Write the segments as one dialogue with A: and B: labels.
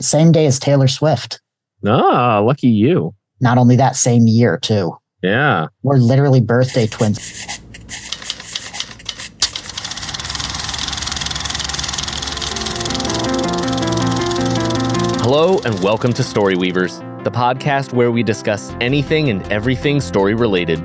A: Same day as Taylor Swift.
B: Ah, lucky you.
A: Not only that, same year, too.
B: Yeah.
A: We're literally birthday twins.
B: Hello and welcome to Story Weavers, the podcast where we discuss anything and everything story related.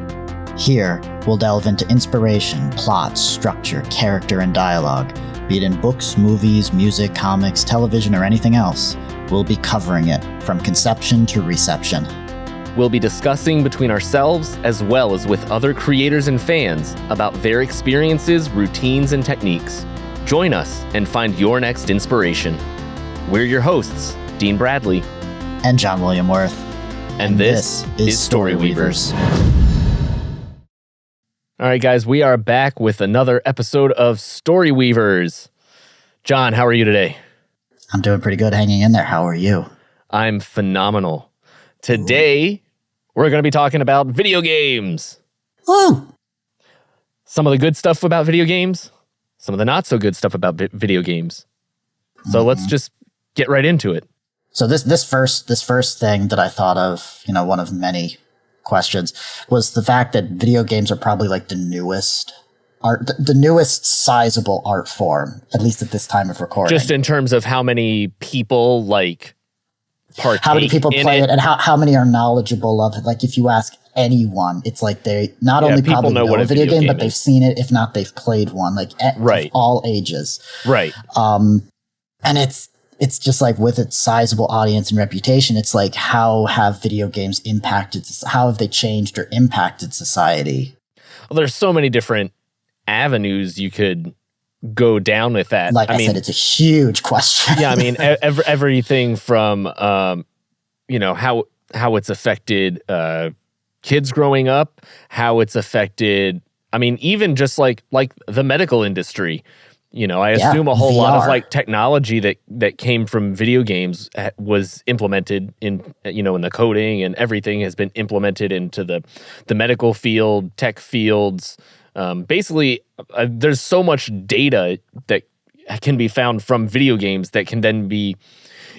A: Here, we'll delve into inspiration, plot, structure, character, and dialogue. Be it in books, movies, music, comics, television, or anything else, we'll be covering it from conception to reception.
B: We'll be discussing between ourselves as well as with other creators and fans about their experiences, routines, and techniques. Join us and find your next inspiration. We're your hosts, Dean Bradley
A: And John William Worth.
B: And this is Story Weavers. All right, guys, we are back with another episode of Story Weavers. John, how are you today?
A: I'm doing pretty good, hanging in there. How are you?
B: I'm phenomenal. Today, we're going to be talking about video games.
A: Woo!
B: Some of the good stuff about video games, some of the not so good stuff about video games. So let's just get right into it.
A: So this first thing that I thought of, one of many questions, was the fact that video games are probably like the newest sizable art form, at least at this time of recording.
B: Just in terms of how many people partake,
A: how many people play it, and how many are knowledgeable of it. Like if you ask anyone, it's like they not only probably know a video game, but they've seen it. If not, they've played one. Like of all ages,
B: right?
A: And it's just like with its sizable audience and reputation, it's like how have video games impacted? How have they changed or impacted society?
B: Well, there's so many different avenues you could go down with that.
A: Like I said, it's a huge question.
B: Yeah, I mean, everything from how it's affected kids growing up, how it's affected. I mean, even just like the medical industry. I assume a whole
A: VR.
B: lot of like technology that came from video games was implemented in the coding, and everything has been implemented into the medical field, tech fields. Basically, there's so much data that can be found from video games that can then be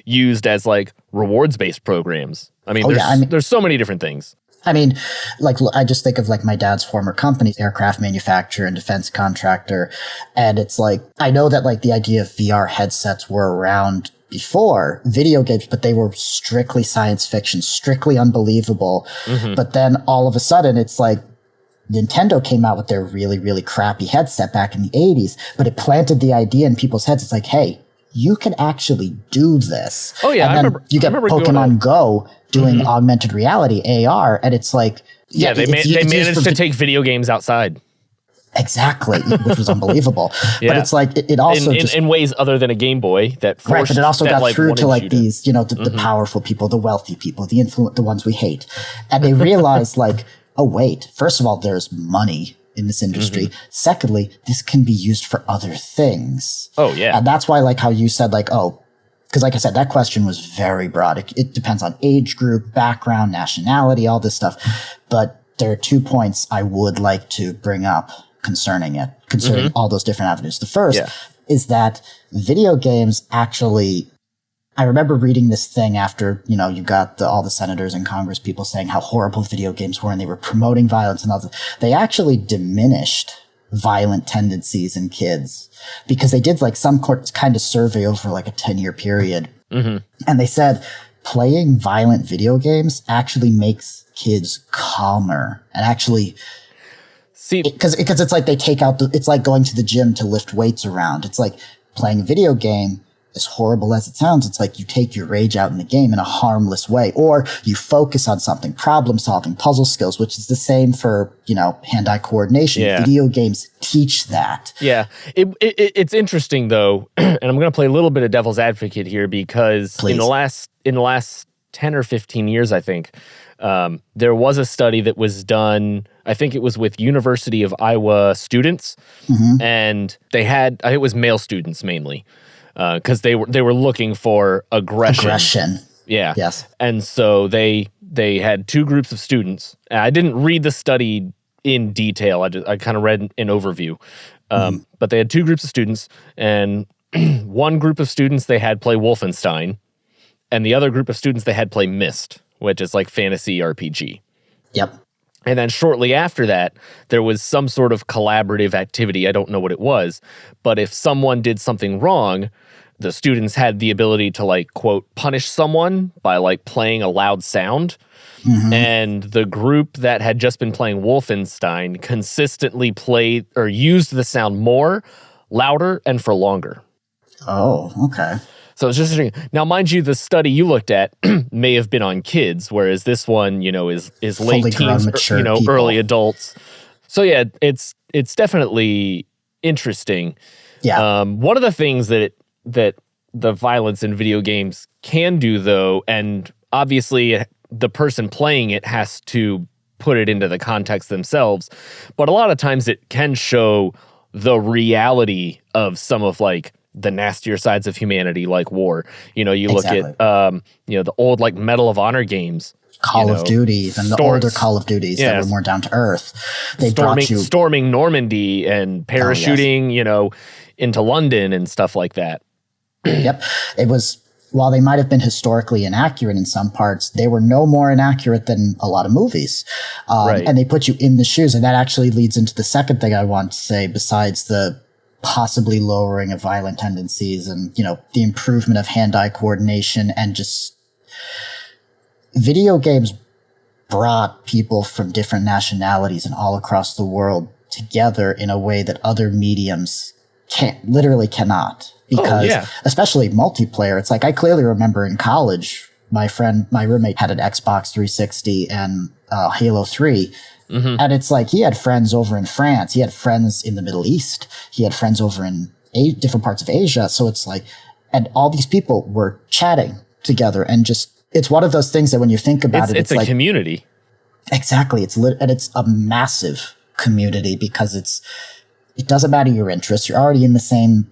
B: used as like rewards-based programs. I mean, there's so many different things.
A: I mean, like, I just think of like my dad's former company, aircraft manufacturer and defense contractor. And it's like, I know that like the idea of VR headsets were around before video games, but they were strictly science fiction, strictly unbelievable. Mm-hmm. But then all of a sudden it's like Nintendo came out with their really, really crappy headset back in the 80s, but it planted the idea in people's heads. It's like, hey, you can actually do this.
B: Oh yeah,
A: and then you get Pokemon Go doing augmented reality, AR, and it's like...
B: Yeah, they managed to take video games outside.
A: Exactly, which was unbelievable. Yeah. But it's like, it also
B: in ways other than a Game Boy that forced...
A: Right, but it also got through to like these, the powerful people, the wealthy people, the ones we hate. And they realized like, oh wait, first of all, there's money in this industry. Secondly, this can be used for other things.
B: Oh, yeah.
A: And that's why, like how you said, like, because like I said, that question was very broad. It depends on age group, background, nationality, all this stuff. But there are 2 points I would like to bring up concerning all those different avenues. The first is that video games actually... I remember reading this thing after, you got all the senators and Congress people saying how horrible video games were and they were promoting violence and all that. They actually diminished violent tendencies in kids because they did like some kind of survey over like a 10-year period. Mm-hmm. And they said playing violent video games actually makes kids calmer and actually... See, because it's like they take out it's like going to the gym to lift weights around. It's like playing a video game. As horrible as it sounds, it's like you take your rage out in the game in a harmless way, or you focus on something, problem solving, puzzle skills, which is the same for, hand-eye coordination. Yeah. Video games teach that.
B: Yeah. It's interesting though, and I'm going to play a little bit of devil's advocate here because in the last 10 or 15 years, I think, there was a study that was done, I think it was with University of Iowa students, and they had, it was male students mainly. Because they were looking for aggression. Yeah. Yes. And so they had two groups of students. I didn't read the study in detail. I kind of read an overview. But they had two groups of students, and one group of students they had play Wolfenstein, and the other group of students they had play Myst, which is like fantasy RPG.
A: Yep.
B: And then shortly after that, there was some sort of collaborative activity. I don't know what it was, but if someone did something wrong, the students had the ability to like, quote, punish someone by like playing a loud sound. Mm-hmm. And the group that had just been playing Wolfenstein consistently played or used the sound more, louder, and for longer.
A: Oh, okay.
B: So it's just interesting. Now, mind you, the study you looked at may have been on kids, whereas this one, is late
A: fully
B: teens,
A: people.
B: Early adults. So yeah, it's definitely interesting.
A: Yeah.
B: One of the things that the violence in video games can do, though, and obviously the person playing it has to put it into the context themselves, but a lot of times it can show the reality of some of like the nastier sides of humanity, like war. You look at the old like Medal of Honor games,
A: Call of Duty, and the older Call of Duties that were more down to earth. They
B: storming Normandy and parachuting, into London and stuff like that.
A: Yep. It was, while they might have been historically inaccurate in some parts, they were no more inaccurate than a lot of movies. Right. And they put you in the shoes. And that actually leads into the second thing I want to say, besides the possibly lowering of violent tendencies and, the improvement of hand-eye coordination, and just video games brought people from different nationalities and all across the world together in a way that other mediums cannot. Because especially multiplayer, it's like, I clearly remember in college, my roommate had an Xbox 360 and Halo 3. Mm-hmm. And it's like, he had friends over in France. He had friends in the Middle East. He had friends over in different parts of Asia. So it's like, and all these people were chatting together, and just, it's one of those things that when you think about
B: it's a like, community.
A: Exactly. And it's a massive community, because it doesn't matter your interests. You're already in the same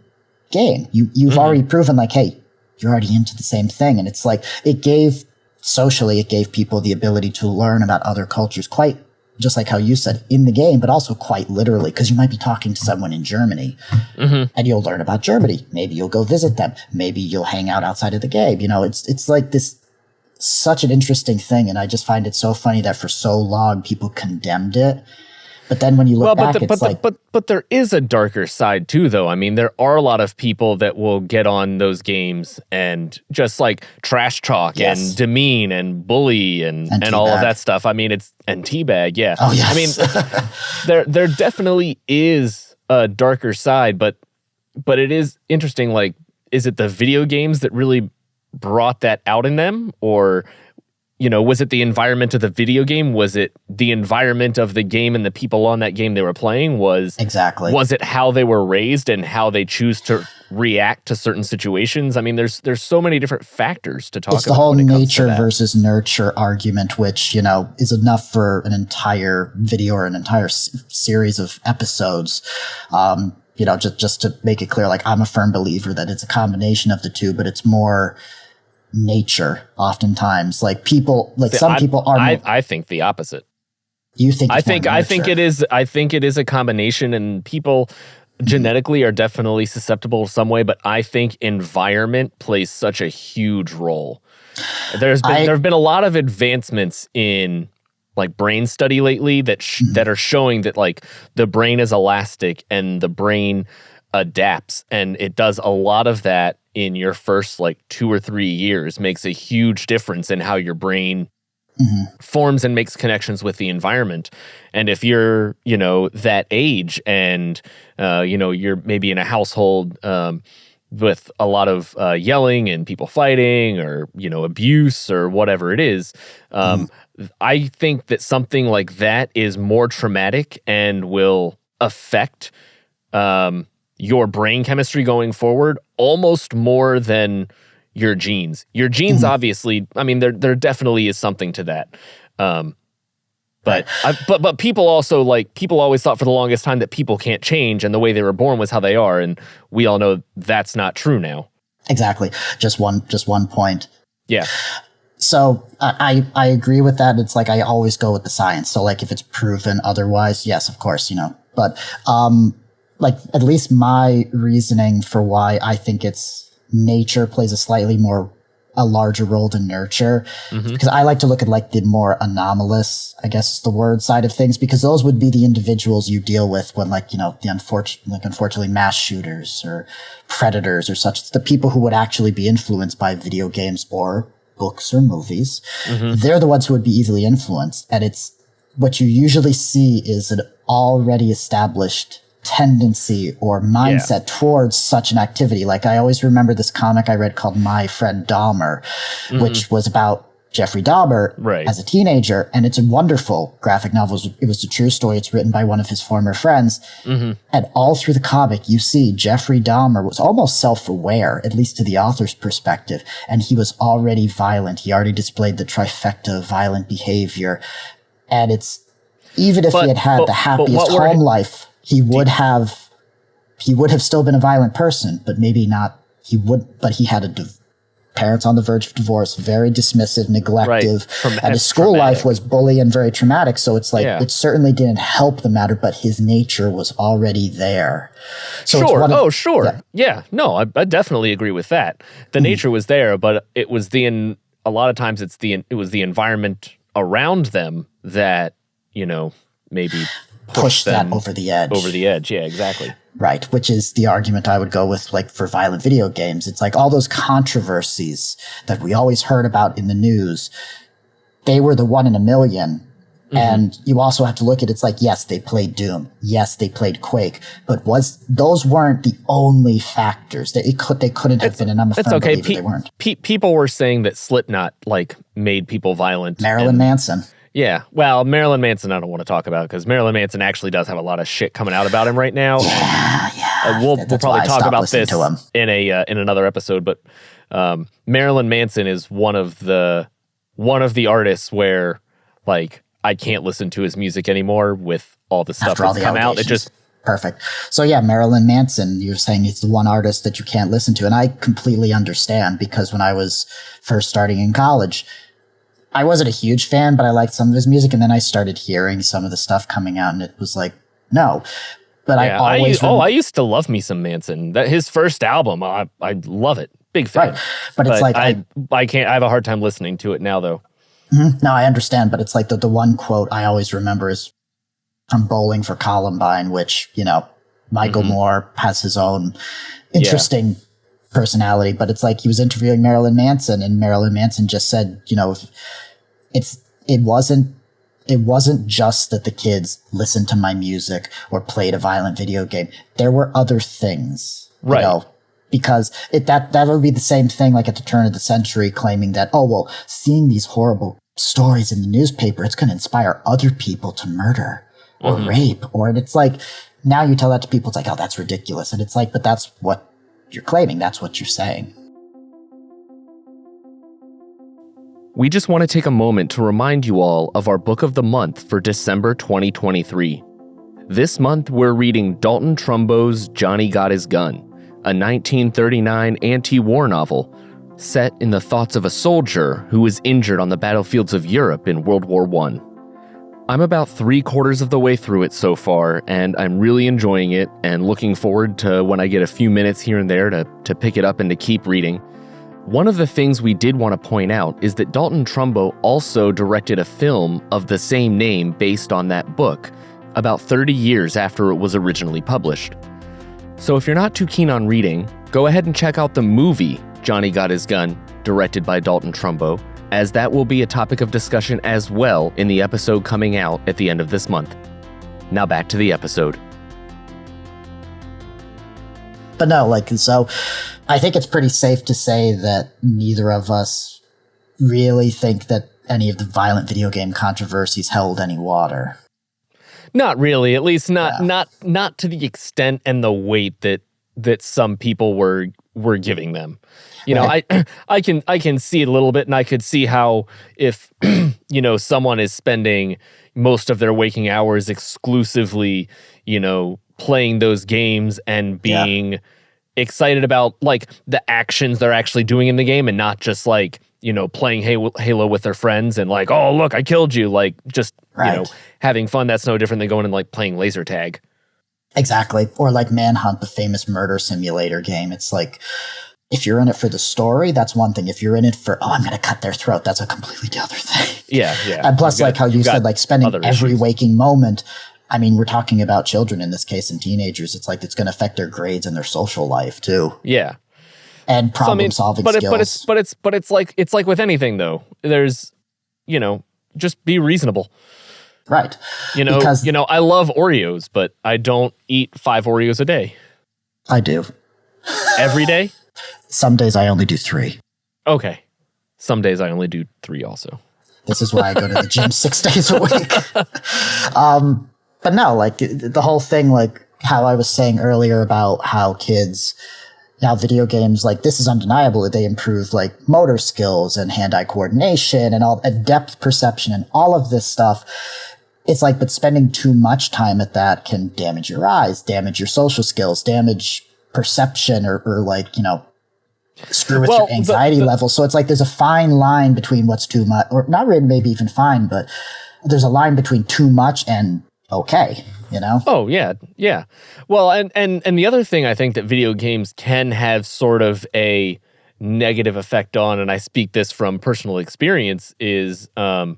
A: game. You've mm-hmm. already proven like, hey, you're already into the same thing. And it's like, it gave people the ability to learn about other cultures, quite just like how you said, in the game, but also quite literally, because you might be talking to someone in Germany, mm-hmm. and you'll learn about Germany. Maybe you'll go visit them. Maybe you'll hang out outside of the game. It's like this, such an interesting thing. And I just find it so funny that for so long people condemned it. But then when you look back,
B: but there is a darker side too, though. I mean, there are a lot of people that will get on those games and just like trash talk and demean and bully and all of that stuff. I mean, and teabag, yeah.
A: Oh yes.
B: I mean, there definitely is a darker side, but it is interesting. Like, is it the video games that really brought that out in them, or? Was it the environment of the video game? Was it the environment of the game and the people on that game they were playing? Was it how they were raised and how they choose to react to certain situations? I mean, there's so many different factors to talk about.
A: It's the whole nature versus nurture argument, which, is enough for an entire video or an entire series of episodes. Just to make it clear, like, I'm a firm believer that it's a combination of the two, but it's more nature oftentimes. Like, people, like, some people are
B: I think the opposite.
A: You think
B: I think it is a combination, and people genetically are definitely susceptible some way, but I think environment plays such a huge role. There have been a lot of advancements in like brain study lately that are showing that like the brain is elastic and the brain adapts, and it does a lot of that in your first like 2 or 3 years. Makes a huge difference in how your brain forms and makes connections with the environment. And if you're, that age and, you're maybe in a household with a lot of yelling and people fighting or, abuse or whatever it is, I think that something like that is more traumatic and will affect your brain chemistry going forward almost more than your genes. Your genes, obviously, I mean, there definitely is something to that. But people also people always thought for the longest time that people can't change and the way they were born was how they are, and we all know that's not true now.
A: Exactly. Just one point.
B: Yeah.
A: So I agree with that. It's like I always go with the science. So like if it's proven otherwise, yes, of course, But like at least my reasoning for why I think it's nature plays a slightly more a larger role to nurture, because I like to look at like the more anomalous, I guess is the word, side of things, because those would be the individuals you deal with when like, the unfortunately mass shooters or predators or such, the people who would actually be influenced by video games or books or movies. They're the ones who would be easily influenced. And it's what you usually see is an already established tendency or mindset towards such an activity. Like I always remember this comic I read called My Friend Dahmer, which was about Jeffrey Dahmer as a teenager. And it's a wonderful graphic novel. It was a true story. It's written by one of his former friends. And all through the comic, you see Jeffrey Dahmer was almost self-aware, at least to the author's perspective. And he was already violent. He already displayed the trifecta of violent behavior. And it's, even if he had had the happiest home life, he would have still been a violent person, but maybe not. But he had parents on the verge of divorce, very dismissive, neglective, and his school life was bully and very traumatic. So it's like, it certainly didn't help the matter, but his nature was already there. So no, I definitely agree with that. The nature was there, but it was a lot of times it was the environment around them that, maybe push that over the edge.
B: Over the edge, yeah, exactly.
A: Right, which is the argument I would go with, like, for violent video games. It's like all those controversies that we always heard about in the news, they were the 1 in a million. And you also have to look at it's like, yes, they played Doom. Yes, they played Quake. But those weren't the only factors. They couldn't have been. And I'm a firm believer they weren't.
B: People were saying that Slipknot, like, made people violent.
A: Marilyn Manson.
B: Yeah, well, Marilyn Manson I don't want to talk about because Marilyn Manson actually does have a lot of shit coming out about him right now. We'll probably talk about this in another episode. But Marilyn Manson is one of the artists where, like, I can't listen to his music anymore with all the stuff that's come out. It just
A: perfect. So yeah, Marilyn Manson, you're saying he's the one artist that you can't listen to, and I completely understand because when I was first starting in college, I wasn't a huge fan, but I liked some of his music, and then I started hearing some of the stuff coming out, and it was like, no. But I used to love me some Manson. His first album, I love it. Big fan. Right. But it's like
B: I can't. I have a hard time listening to it now, though.
A: No, I understand, but it's like the one quote I always remember is from Bowling for Columbine, which Michael Moore has his own interesting personality, but it's like he was interviewing Marilyn Manson, and Marilyn Manson just said, it wasn't just that the kids listened to my music or played a violent video game. There were other things, because that would be the same thing like at the turn of the century claiming that, seeing these horrible stories in the newspaper, it's going to inspire other people to murder or rape. And it's like, now you tell that to people, it's like, oh, that's ridiculous. And it's like, but that's what you're claiming. That's what you're saying.
B: We just want to take a moment to remind you all of our book of the month for December 2023. This month, we're reading Dalton Trumbo's Johnny Got His Gun, a 1939 anti-war novel set in the thoughts of a soldier who was injured on the battlefields of Europe in World War I. I'm about 3/4 of the way through it so far, and I'm really enjoying it and looking forward to when I get a few minutes here and there to pick it up and to keep reading. One of the things we did want to point out is that Dalton Trumbo also directed a film of the same name based on that book, about 30 years after it was originally published. So if you're not too keen on reading, go ahead and check out the movie Johnny Got His Gun, directed by Dalton Trumbo, as that will be a topic of discussion as well in the episode coming out at the end of this month. Now back to the episode.
A: But no, so I think it's pretty safe to say that neither of us really think that any of the violent video game controversies held any water.
B: Not really, at least not to the extent and the weight that some people were giving them. I can see it a little bit, and I could see how if someone is spending most of their waking hours exclusively, playing those games and being excited about like the actions they're actually doing in the game, and not just like playing Halo with their friends and like, oh look, I killed you, like just having fun. That's no different than going and like playing laser tag.
A: Exactly. Or like Manhunt, the famous murder simulator game. It's like, If you're in it for the story, that's one thing. If you're in it for, I'm going to cut their throat, that's a completely other thing.
B: Yeah.
A: And plus, like how you said, like spending every waking moment. I mean, we're talking about children in this case and teenagers. It's like it's going to affect their grades and their social life too.
B: Yeah.
A: And problem solving skills.
B: But it's like with anything though. There's, just be reasonable.
A: Right.
B: Because, I love Oreos, but I don't eat 5 Oreos a day.
A: I do.
B: Every day?
A: Some days I only do 3.
B: Okay. Some days I only do 3 also.
A: This is why I go to the gym 6 days a week. But no, like the whole thing, like how I was saying earlier about how video games, like this is undeniable. They improve like motor skills and hand-eye coordination and depth perception and all of this stuff. It's like, but spending too much time at that can damage your eyes, damage your social skills, damage perception or like, screw with your anxiety level. So it's like there's a fine line between what's too much, or not really maybe even fine, but there's a line between too much and okay, Oh,
B: yeah, yeah. Well, and the other thing I think that video games can have sort of a negative effect on, and I speak this from personal experience, is, a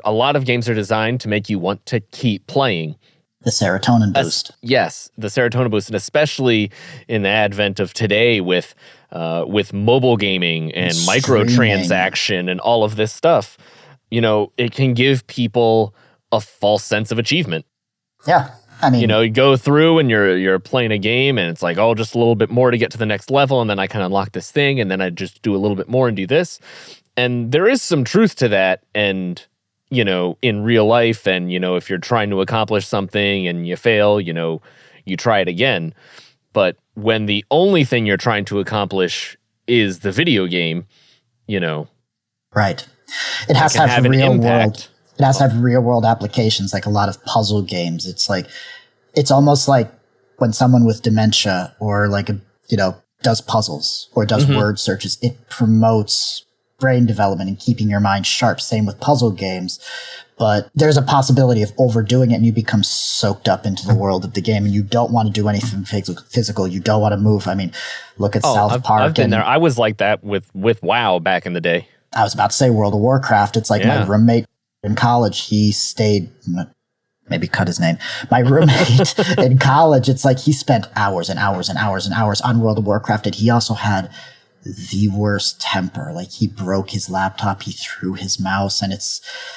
B: lot of games are designed to make you want to keep playing.
A: The serotonin boost.
B: Yes, the serotonin boost, and especially in the advent of today with mobile gaming and microtransaction and all of this stuff, it can give people a false sense of achievement.
A: Yeah, I mean,
B: you go through and you're playing a game and it's like, oh, just a little bit more to get to the next level, and then I can unlock this thing, and then I just do a little bit more and do this, and there is some truth to that, and in real life, and, if you're trying to accomplish something and you fail, you try it again. But when the only thing you're trying to accomplish is the video game,
A: right. It has to have real world. It has to have real world applications, like a lot of puzzle games. It's like, it's almost like when someone with dementia or like, does puzzles or does word searches, it promotes brain development and keeping your mind sharp. Same with puzzle games. But there's a possibility of overdoing it and you become soaked up into the world of the game and you don't want to do anything physical. You don't want to move. I mean, look at South Park.
B: I've been there. I was like that with WoW back in the day.
A: I was about to say World of Warcraft. It's like my roommate in college, he stayed, maybe cut his name. My roommate in college, it's like he spent hours and hours and hours and hours on World of Warcraft, and he also had the worst temper. Like, he broke his laptop, he threw his mouse, and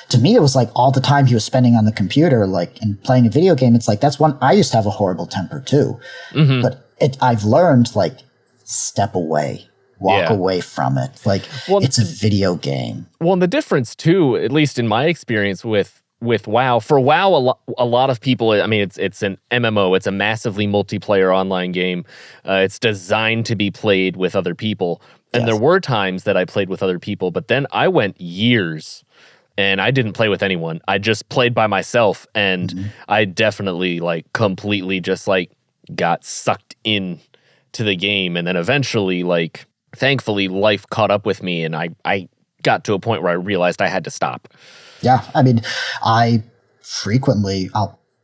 A: to me, it was like all the time he was spending on the computer, like, and playing a video game. It's like, I used to have a horrible temper too. But I've learned, like, step away. Walk away from it. Like, it's a video game.
B: Well, and the difference too, at least in my experience with WoW, for WoW, a lot of people, I mean, it's an MMO. It's a massively multiplayer online game. It's designed to be played with other people. And there were times that I played with other people, but then I went years and I didn't play with anyone. I just played by myself, and I definitely like completely just like got sucked in to the game. And then eventually, like, thankfully, life caught up with me, and I got to a point where I realized I had to stop.
A: Yeah, I mean, I'll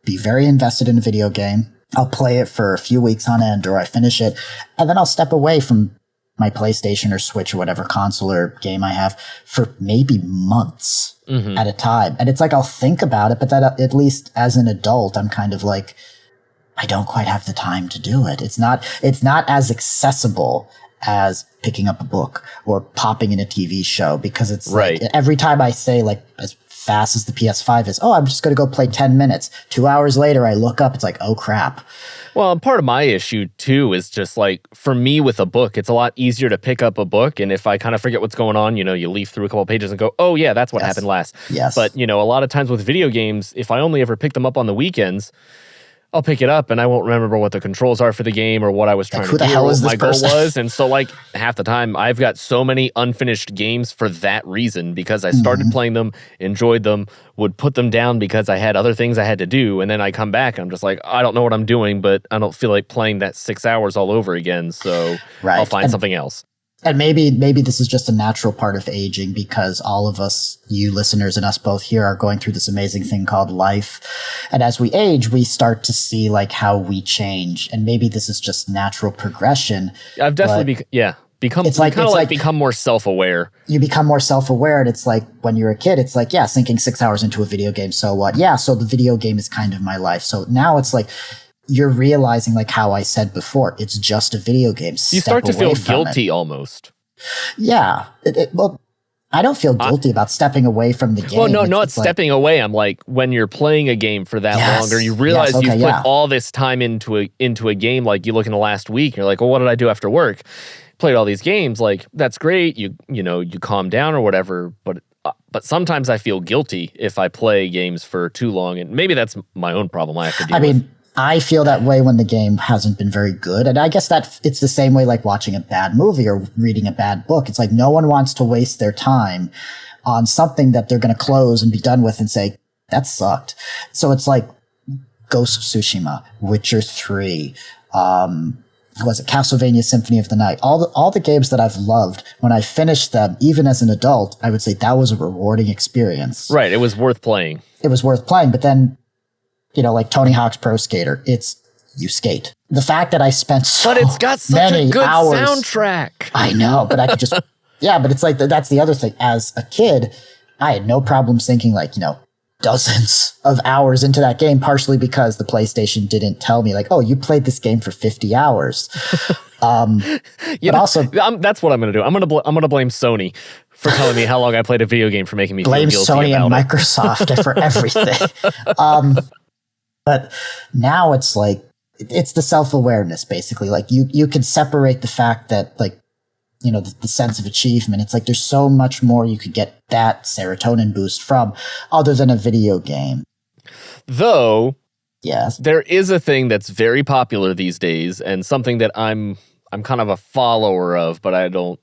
A: be very invested in a video game. I'll play it for a few weeks on end, or I finish it, and then I'll step away from my PlayStation or Switch or whatever console or game I have for maybe months at a time. And it's like, I'll think about it, but that at least as an adult, I'm kind of like, I don't quite have the time to do it. It's not as accessible as picking up a book or popping in a TV show, because it's like every time I say, like, as fast as the PS5 is, I'm just going to go play 10 minutes. 2 hours later, I look up, it's like, oh crap.
B: Well, part of my issue too is just like, for me with a book, it's a lot easier to pick up a book, and if I kind of forget what's going on, you leaf through a couple of pages and go, oh yeah, that's what happened last.
A: Yes.
B: But a lot of times with video games, if I only ever pick them up on the weekends, I'll pick it up and I won't remember what the controls are for the game or what I was trying to do, or what my goal was. And so, like, half the time I've got so many unfinished games for that reason, because I started playing them, enjoyed them, would put them down because I had other things I had to do. And then I come back and I'm just like, I don't know what I'm doing, but I don't feel like playing that 6 hours all over again. So I'll find something else.
A: And maybe this is just a natural part of aging because all of us, you listeners and us both here, are going through this amazing thing called life. And as we age, we start to see like how we change. And maybe this is just natural progression.
B: I've definitely become more self-aware.
A: You become more self-aware, and it's like when you're a kid, it's like, yeah, sinking 6 hours into a video game, so what? Yeah, so the video game is kind of my life. So now it's like you're realizing, like how I said before, it's just a video game.
B: You start to feel guilty almost.
A: Yeah. Well, I don't feel guilty about stepping away from the game.
B: Well, no, not stepping away. I'm like, when you're playing a game for that longer, you realize you've put all this time into a game. Like you look in the last week, you're like, well, what did I do after work? Played all these games. Like, that's great. You calm down or whatever. But sometimes I feel guilty if I play games for too long. And maybe that's my own problem I have to deal with.
A: I feel that way when the game hasn't been very good. And I guess that it's the same way like watching a bad movie or reading a bad book. It's like no one wants to waste their time on something that they're going to close and be done with and say, that sucked. So it's like Ghost of Tsushima, Witcher 3, was it Castlevania Symphony of the Night? All the games that I've loved, when I finished them, even as an adult, I would say that was a rewarding experience.
B: Right. It was worth playing.
A: But then, like Tony Hawk's Pro Skater, you skate. The fact that I spent
B: but it's got such a good soundtrack.
A: I know, but I could just, but it's like, that's the other thing. As a kid, I had no problem sinking dozens of hours into that game, partially because the PlayStation didn't tell me like, oh, you played this game for 50 hours. Also,
B: that's what I'm going to do. I'm going to blame Sony for telling me how long I played a video game for making me feel guilty
A: Sony
B: about
A: and Microsoft for everything. But now it's like, it's the self-awareness, basically. Like you can separate the fact that the sense of achievement. It's like, there's so much more you could get that serotonin boost from other than a video game.
B: Though,
A: yes,
B: there is a thing that's very popular these days and something that I'm kind of a follower of, but I don't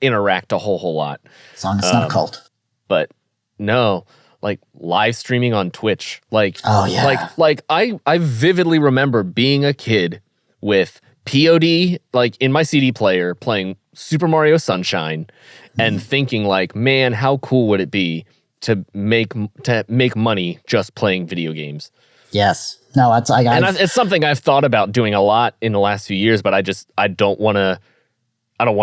B: interact a whole lot.
A: As long as it's not a cult.
B: But no, like live streaming on Twitch. Like,
A: oh yeah.
B: Like I vividly remember being a kid with POD, like in my CD player, playing Super Mario Sunshine and thinking like, man, how cool would it be to make money just playing video games?
A: Yes. No,
B: it's something I've thought about doing a lot in the last few years, but I don't want to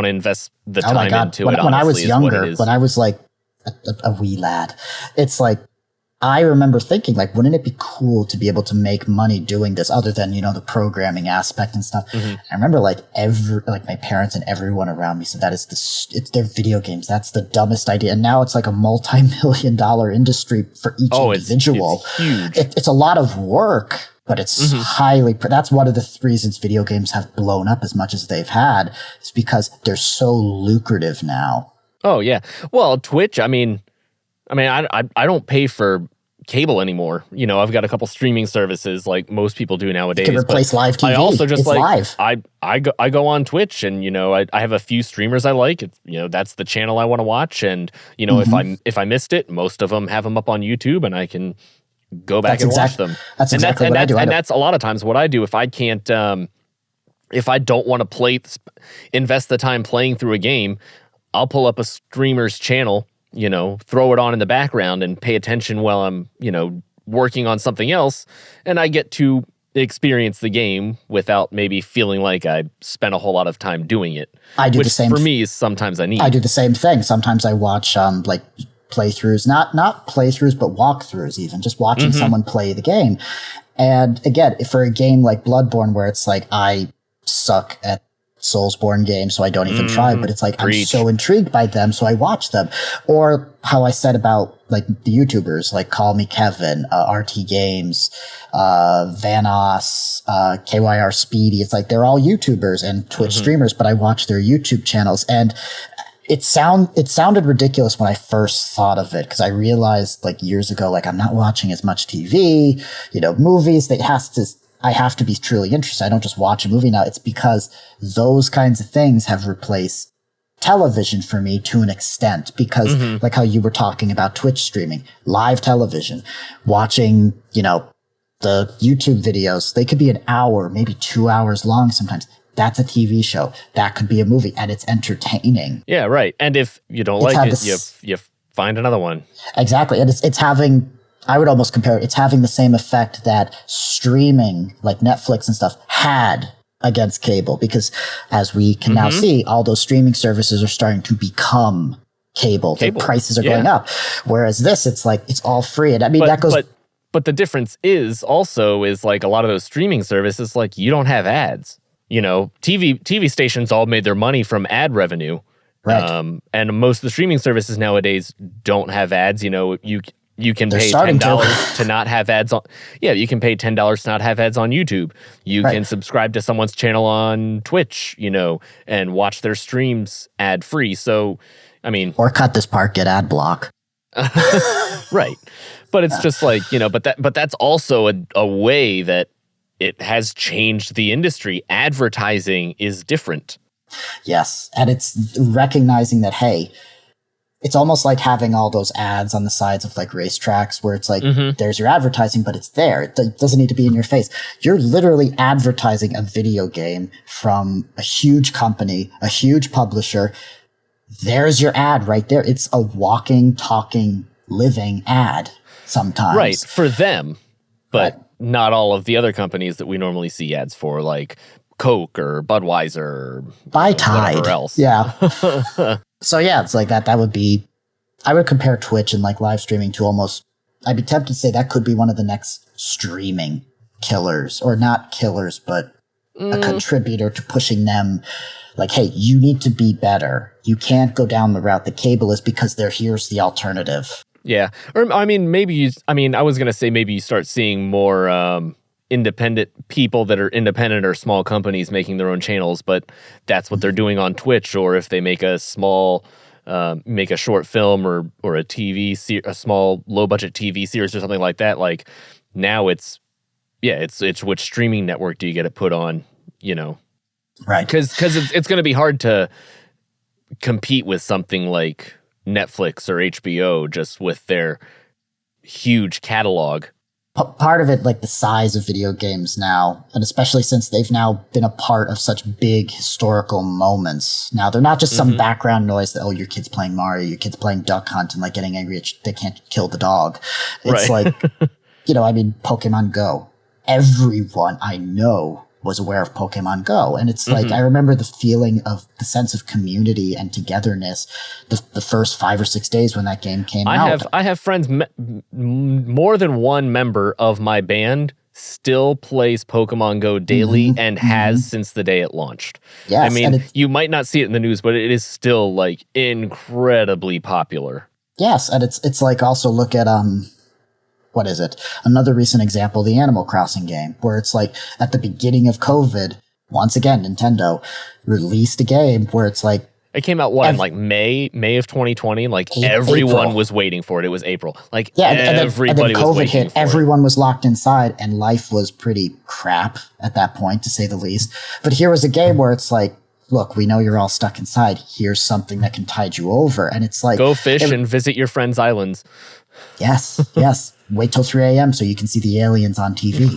B: invest the time into it.
A: When I was younger, when I was like a wee lad, it's like, I remember thinking, like, wouldn't it be cool to be able to make money doing this other than, the programming aspect and stuff? Mm-hmm. I remember my parents and everyone around me said it's their video games. That's the dumbest idea. And now it's like a multi-million-dollar industry for each individual.
B: It's huge.
A: It's a lot of work, but it's that's one of the reasons video games have blown up as much as they've had, is because they're so lucrative now.
B: Oh yeah. Well, Twitch, I don't pay for cable anymore. I've got a couple streaming services like most people do nowadays.
A: You can replace live TV.
B: I also just
A: live.
B: I go on Twitch and I have a few streamers I like. It's, that's the channel I want to watch, and if I missed it, most of them have them up on YouTube and I can go back and watch them.
A: That's exactly what I do.
B: And that's a lot of times what I do if I can't if I don't want to invest the time playing through a game, I'll pull up a streamer's channel, throw it on in the background and pay attention while I'm, working on something else. And I get to experience the game without maybe feeling like I spent a whole lot of time doing it.
A: I do the same.
B: For me, sometimes I need.
A: I do the same thing. Sometimes I watch playthroughs, not playthroughs, but walkthroughs even, just watching someone play the game. And again, for a game like Bloodborne, where it's like, I suck at Soulsborne games, so I don't even try, but it's like, I'm so intrigued by them, so I watch them. Or how I said about like the YouTubers, like Call Me Kevin, RT Games, Vanos, KYR Speedy. It's like, they're all YouTubers and Twitch streamers, but I watch their YouTube channels, and it sounded ridiculous when I first thought of it, because I realized like years ago, like, I'm not watching as much TV, movies. I have to be truly interested. I don't just watch a movie now. It's because those kinds of things have replaced television for me to an extent, because like how you were talking about Twitch streaming, live television, watching, the YouTube videos, they could be an hour, maybe 2 hours long sometimes. That's a TV show. That could be a movie, and it's entertaining.
B: Yeah, right. And if you don't like it, you find another one.
A: Exactly. And it's having, I would almost compare it, it's having the same effect that streaming, like Netflix and stuff, had against cable. Because as we can now see, all those streaming services are starting to become cable. The prices are going up. Whereas this, it's like, it's all free. And I mean, that goes...
B: But the difference is like a lot of those streaming services, like you don't have ads. You know, TV stations all made their money from ad revenue.
A: Right.
B: And most of the streaming services nowadays don't have ads. You know, you can pay $10 to not have ads on. Yeah, you can pay $10 to not have ads on YouTube. You can subscribe to someone's channel on Twitch, you know, and watch their streams ad free. So, I mean,
A: or cut this part, get ad block.
B: Right. But it's just like, you know, but that's also a way that it has changed the industry. Advertising is different.
A: Yes. And it's recognizing that, hey, it's almost like having all those ads on the sides of like racetracks where it's like, there's your advertising, but it's there. It doesn't need to be in your face. You're literally advertising a video game from a huge company, a huge publisher. There's your ad right there. It's a walking, talking, living ad sometimes.
B: Right. For them. But not all of the other companies that we normally see ads for, like Coke or Budweiser or
A: By Tide.
B: Whatever else.
A: Yeah. So yeah, it's like that. That would be, I would compare Twitch and like live streaming to almost, I'd be tempted to say that could be one of the next streaming killers, or not killers, but a contributor to pushing them. Like, hey, you need to be better. You can't go down the route the cable is because here's the alternative.
B: Yeah. Or, I mean, I was going to say maybe you start seeing more independent people that are independent or small companies making their own channels, but that's what they're doing on Twitch. Or if they make a small, make a short film or a small low budget TV series or something like that. Like now it's which streaming network do you get it put on, you know?
A: Right.
B: Because it's going to be hard to compete with something like Netflix or HBO just with their huge catalog.
A: Part of it, like the size of video games now, and especially since they've now been a part of such big historical moments. Now, they're not just some background noise that, oh, your kid's playing Mario, your kid's playing Duck Hunt and like getting angry they can't kill the dog. It's like, you know, I mean, Pokemon Go. Everyone I know was aware of Pokemon Go. And it's like, I remember the feeling of the sense of community and togetherness the first 5 or 6 days when that game came out.
B: I have friends, more than one member of my band still plays Pokemon Go daily and has since the day it launched.
A: Yes,
B: I mean, you might not see it in the news, but it is still like incredibly popular.
A: Yes. And it's like, also look at, what is it? Another recent example, the Animal Crossing game, where it's like at the beginning of COVID, once again, Nintendo released a game where it's like,
B: it came out in like May of 2020. Like everyone was waiting for it. It was April. Like everybody was waiting hit, for
A: everyone was locked inside, and life was pretty crap at that point, to say the least. But here was a game where it's like, look, we know you're all stuck inside. Here's something that can tide you over. And it's like,
B: go fish and visit your friends' islands.
A: Yes, yes. Wait till 3 a.m. so you can see the aliens on TV.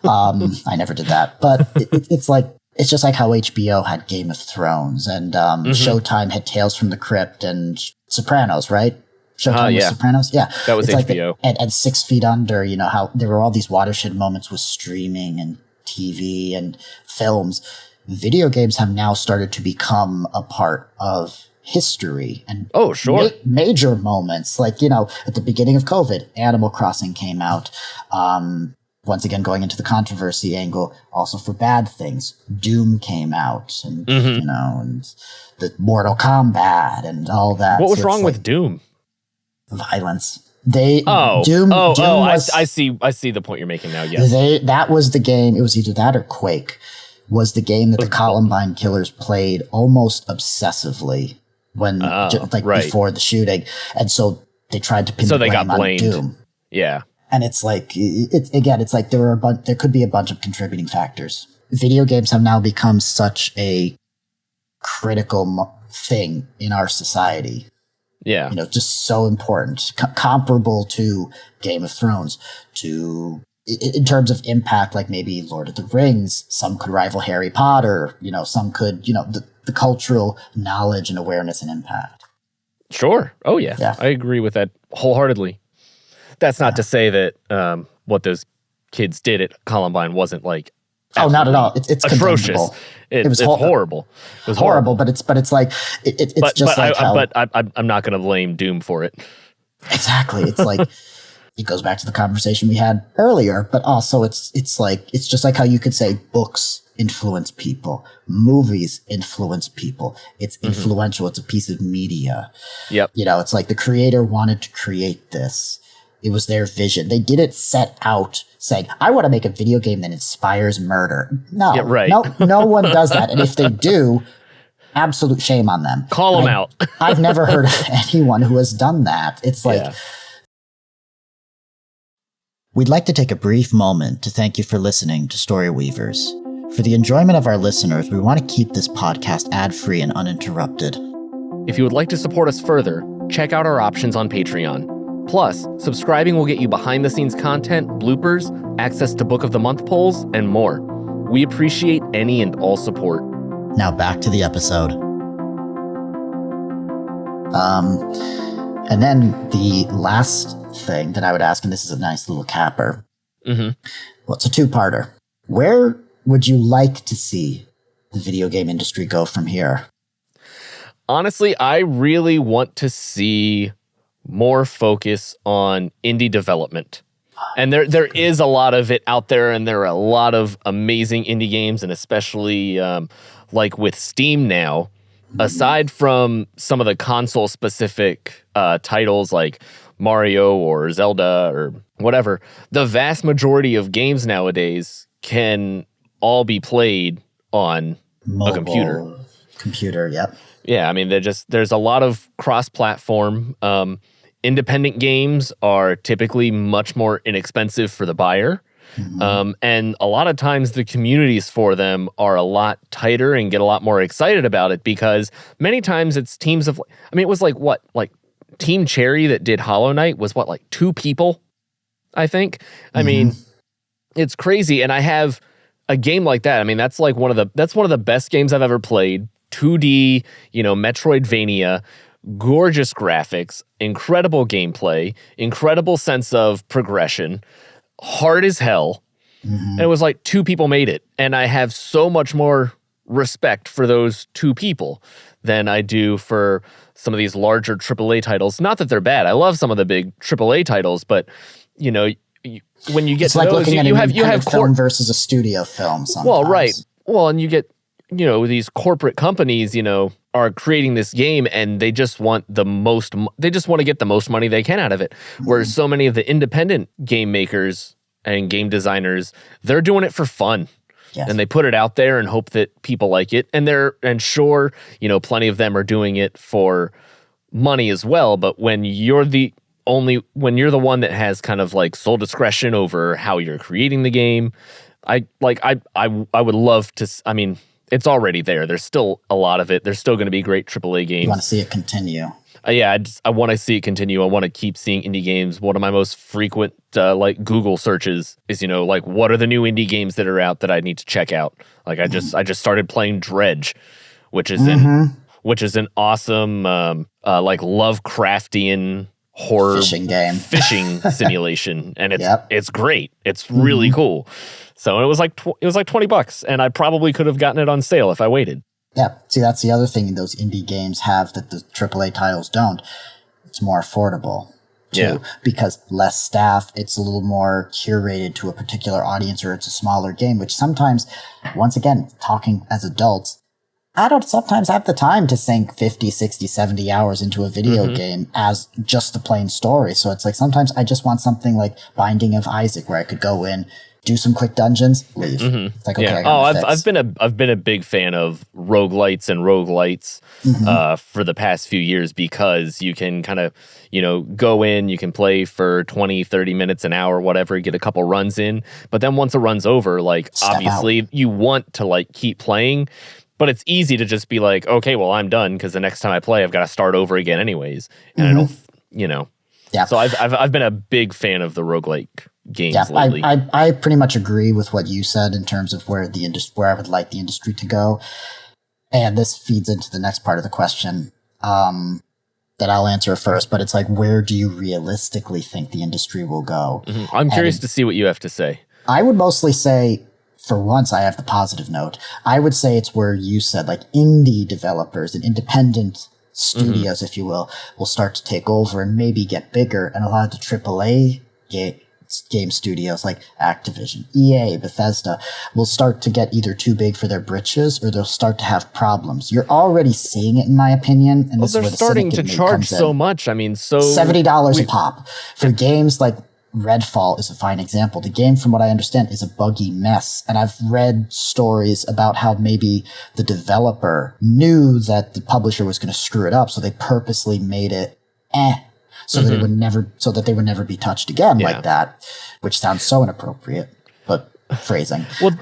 A: I never did that. But it's like, it's just like how HBO had Game of Thrones and Showtime had Tales from the Crypt and Sopranos, right? Showtime was Sopranos? Yeah.
B: That was
A: it's
B: HBO.
A: Like and 6 Feet Under, you know, how there were all these watershed moments with streaming and TV and films. Video games have now started to become a part of history and major moments, like, you know, at the beginning of COVID, Animal Crossing came out. Once again, going into the controversy angle, also for bad things, Doom came out, and you know, and the Mortal Kombat and all that.
B: What was wrong with Doom?
A: Violence.
B: I see the point you're making now. Yes,
A: that was the game. It was either that or Quake. Was the game that the Columbine killers played almost obsessively when before the shooting, and so they tried to pin the blame on Doom.
B: Yeah,
A: and it's like it's like there could be a bunch of contributing factors. Video games have now become such a critical thing in our society.
B: Yeah,
A: you know, just so important, comparable to Game of Thrones, to in terms of impact, like maybe Lord of the Rings, some could rival Harry Potter, some could, the cultural knowledge and awareness and impact.
B: Sure. Oh, yeah. I agree with that wholeheartedly. That's not to say that what those kids did at Columbine wasn't like
A: not at all. It's
B: atrocious. It's horrible. It was
A: horrible, but it's like it's just like how.
B: But I'm not going to blame Doom for it.
A: Exactly. It's like it goes back to the conversation we had earlier, but also it's just like how you could say books influence people, movies influence people. It's influential. It's a piece of media.
B: Yep.
A: It's like the creator wanted to create this. It was their vision. They didn't set out saying, I want to make a video game that inspires murder. No,
B: yeah, right.
A: no one does that. And if they do, absolute shame on them.
B: Call them out.
A: I've never heard of anyone who has done that. It's like... Yeah. We'd like to take a brief moment to thank you for listening to Story Weavers. For the enjoyment of our listeners, we want to keep this podcast ad-free and uninterrupted.
B: If you would like to support us further, check out our options on Patreon. Plus, subscribing will get you behind-the-scenes content, bloopers, access to Book of the Month polls, and more. We appreciate any and all support.
A: Now back to the episode. And then the last thing that I would ask, and this is a nice little capper. Well, it's a two-parter. Where would you like to see the video game industry go from here?
B: Honestly, I really want to see more focus on indie development. And there is a lot of it out there, and there are a lot of amazing indie games, and especially like with Steam now, aside from some of the console-specific titles like Mario or Zelda or whatever, the vast majority of games nowadays can all be played on a
A: computer, yep.
B: Yeah, I mean, there's a lot of cross-platform. Independent games are typically much more inexpensive for the buyer. And a lot of times the communities for them are a lot tighter and get a lot more excited about it, because many times it's teams of, I mean, it was like Team Cherry that did Hollow Knight was like 2 people, I think. I mean, it's crazy. And I have a game like that. I mean, that's one of the best games I've ever played. 2D, Metroidvania, gorgeous graphics, incredible gameplay, incredible sense of progression, hard as hell. And it was like 2 people made it. And I have so much more respect for those 2 people than I do for some of these larger AAA titles. Not that they're bad. I love some of the big AAA titles, but when you get to those, you have
A: film versus a studio film sometimes.
B: Well, right. Well, and you get these corporate companies, are creating this game, and they just want to get the most money they can out of it. Whereas so many of the independent game makers and game designers, they're doing it for fun.
A: Yes.
B: And they put it out there and hope that people like it. And sure, plenty of them are doing it for money as well. But when you're the one that has kind of like sole discretion over how you're creating the game, I would love to, I mean, it's already there. There's still a lot of it. There's still going to be great AAA games.
A: You want to see it continue.
B: Yeah, I want to see it continue. I want to keep seeing indie games. One of my most frequent Google searches is, what are the new indie games that are out that I need to check out? Like I just started playing Dredge, which is an awesome Lovecraftian horror fishing simulation, and it's great. It's really cool. So it was like $20, and I probably could have gotten it on sale if I waited.
A: Yeah, see, that's the other thing those indie games have that the AAA titles don't. It's more affordable, too, because less staff, it's a little more curated to a particular audience, or it's a smaller game, which sometimes, once again, talking as adults, I don't sometimes have the time to sink 50, 60, 70 hours into a video game as just the plain story. So it's like sometimes I just want something like Binding of Isaac, where I could go in, do some quick dungeons, leave. It's like, okay,
B: I've been a big fan of roguelites and roguelites for the past few years, because you can kind of, go in, you can play for 20, 30 minutes, an hour, whatever, get a couple runs in. But then once a run's over, obviously you want to keep playing, but it's easy to just be like, okay, well, I'm done, because the next time I play, I've got to start over again anyways. And I don't,
A: Yeah.
B: So I've been a big fan of the roguelike games lately.
A: I pretty much agree with what you said in terms of where I would like the industry to go. And this feeds into the next part of the question that I'll answer first. But it's like, where do you realistically think the industry will go?
B: Mm-hmm. I'm curious to see what you have to say.
A: I would mostly say, for once, I have the positive note. I would say it's where you said, like, indie developers and independent studios, if you will start to take over and maybe get bigger. And a lot of the AAA game studios like Activision, EA, Bethesda will start to get either too big for their britches or they'll start to have problems. You're already seeing it, in my opinion. And
B: they're starting to charge so much. I mean, so
A: $70 a pop for games like Redfall is a fine example. The game, from what I understand, is a buggy mess. And I've read stories about how maybe the developer knew that the publisher was going to screw it up, so they purposely made it so that they would never be touched again like that, which sounds so inappropriate, but phrasing.
B: Well,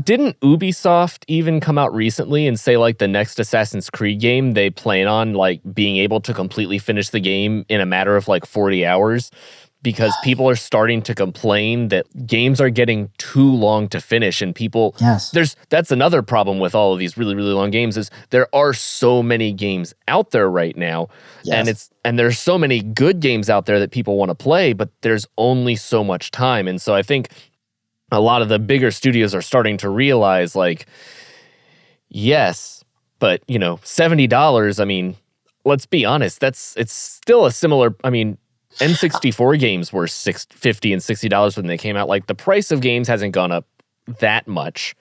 B: didn't Ubisoft even come out recently and say, like, the next Assassin's Creed game, they plan on, like, being able to completely finish the game in a matter of, like, 40 hours? Because people are starting to complain that games are getting too long to finish, and people that's another problem with all of these really, really long games is there are so many games out there right now, and there's so many good games out there that people want to play, but there's only so much time. And so I think a lot of the bigger studios are starting to realize, like, yes, but $70, I mean, let's be honest, it's still a similar, I mean, N64 games were $50 and $60 when they came out. Like, the price of games hasn't gone up that much.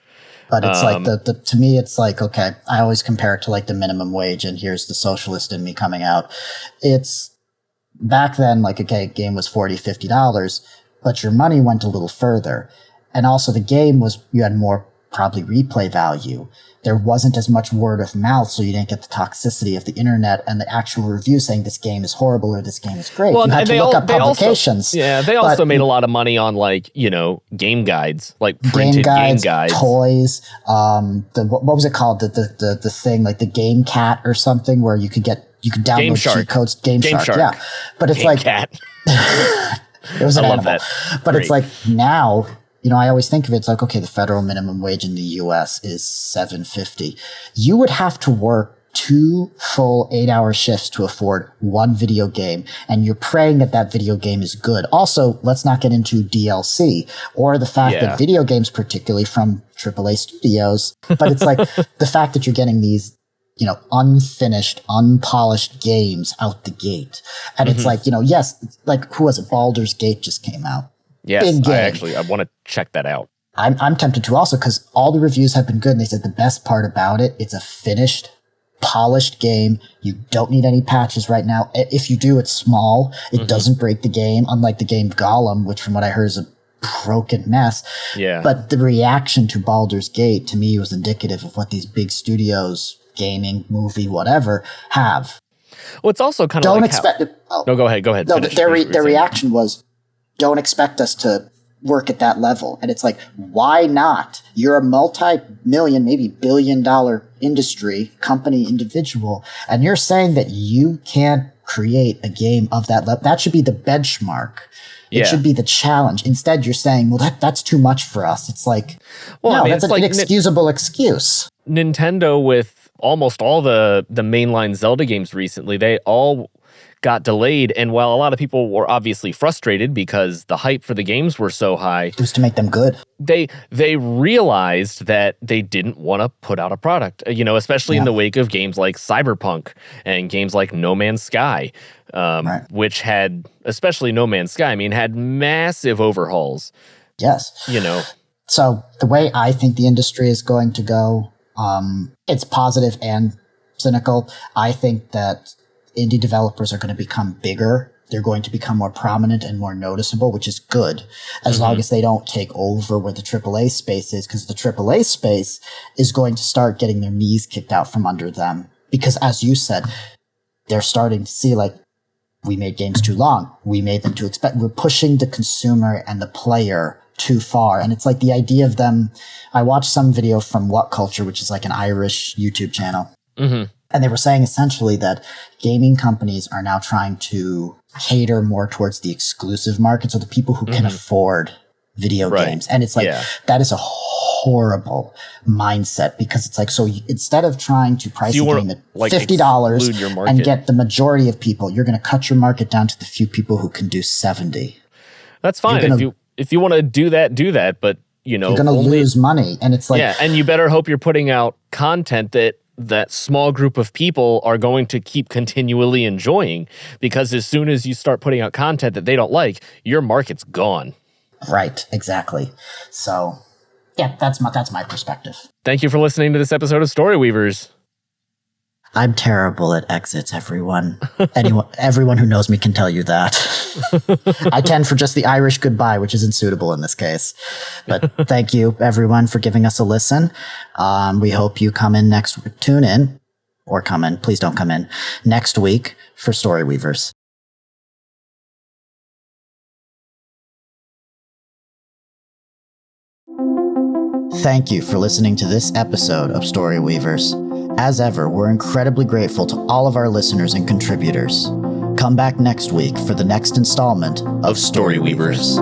A: But it's like to me, it's like, okay, I always compare it to like the minimum wage, and here's the socialist in me coming out. It's back then, like, okay, a game was $40, $50, but your money went a little further. And also the game you had more probably replay value. There wasn't as much word of mouth, so you didn't get the toxicity of the internet and the actual review saying this game is horrible or this game is great.
B: Well,
A: you had to look up publications.
B: They also made a lot of money on, like, game guides, like printed game guides.
A: Toys. What was it called? The thing, like the Game Cat or something, where you could download cheat codes. Game Shark. Yeah. But it's
B: Game Cat.
A: It was an animal. That. But Great. It's like now, I always think of it, it's like, okay, the federal minimum wage in the US is $7.50. You would have to work 2 full 8-hour shifts to afford one video game, and you're praying that video game is good. Also, let's not get into DLC or the fact that video games, particularly from AAA studios, but it's like the fact that you're getting these, unfinished, unpolished games out the gate. And it's like, yes, like, who was it? Baldur's Gate just came out.
B: Yes, I want to check that out.
A: I'm tempted to also, because all the reviews have been good, and they said the best part about it, it's a finished, polished game. You don't need any patches right now. If you do, it's small. It doesn't break the game, unlike the game Gollum, which from what I heard is a broken mess.
B: Yeah.
A: But the reaction to Baldur's Gate, to me, was indicative of what these big studios, gaming, movie, whatever, have.
B: Well, it's also kind of
A: don't expect it. Oh.
B: No, go ahead.
A: No, their reaction was, don't expect us to work at that level. And it's like, why not? You're a multi-million, maybe billion-dollar industry, company, individual, and you're saying that you can't create a game of that level. That should be the benchmark. It should be the challenge. Instead, you're saying, well, that's too much for us. It's like, that's an inexcusable excuse.
B: Nintendo, with almost all the mainline Zelda games recently, they all got delayed, and while a lot of people were obviously frustrated because the hype for the games were so high,
A: it was to make them good.
B: They realized that they didn't want to put out a product, especially in the wake of games like Cyberpunk and games like No Man's Sky, which had, especially No Man's Sky, had massive overhauls.
A: Yes. So the way I think the industry is going to go, it's positive and cynical. I think that indie developers are going to become bigger. They're going to become more prominent and more noticeable, which is good, as long as they don't take over where the AAA space is, because the AAA space is going to start getting their knees kicked out from under them. Because, as you said, they're starting to see, like, we made games too long. We made them too expensive. We're pushing the consumer and the player too far. And it's like the idea of them. I watched some video from What Culture, which is like an Irish YouTube channel. And they were saying essentially that gaming companies are now trying to cater more towards the exclusive market, so the people who can afford video games. And it's like, that is a horrible mindset, because it's like, so instead of trying to price a game at $50 and get the majority of people, you're going to cut your market down to the few people who can do 70.
B: That's fine. If you want to do that, but you're going to
A: lose money. And it's like,
B: and you better hope you're putting out content that small group of people are going to keep continually enjoying, because as soon as you start putting out content that they don't like, your market's gone.
A: Right, exactly. So, yeah, that's my perspective.
B: Thank you for listening to this episode of Story Weavers.
A: I'm terrible at exits, everyone. Everyone who knows me can tell you that. I tend for just the Irish goodbye, which isn't suitable in this case. But thank you, everyone, for giving us a listen. We hope you tune in, or come in, please don't come in, next week for Story Weavers. Thank you for listening to this episode of Story Weavers. As ever, we're incredibly grateful to all of our listeners and contributors. Come back next week for the next installment of Story Weavers.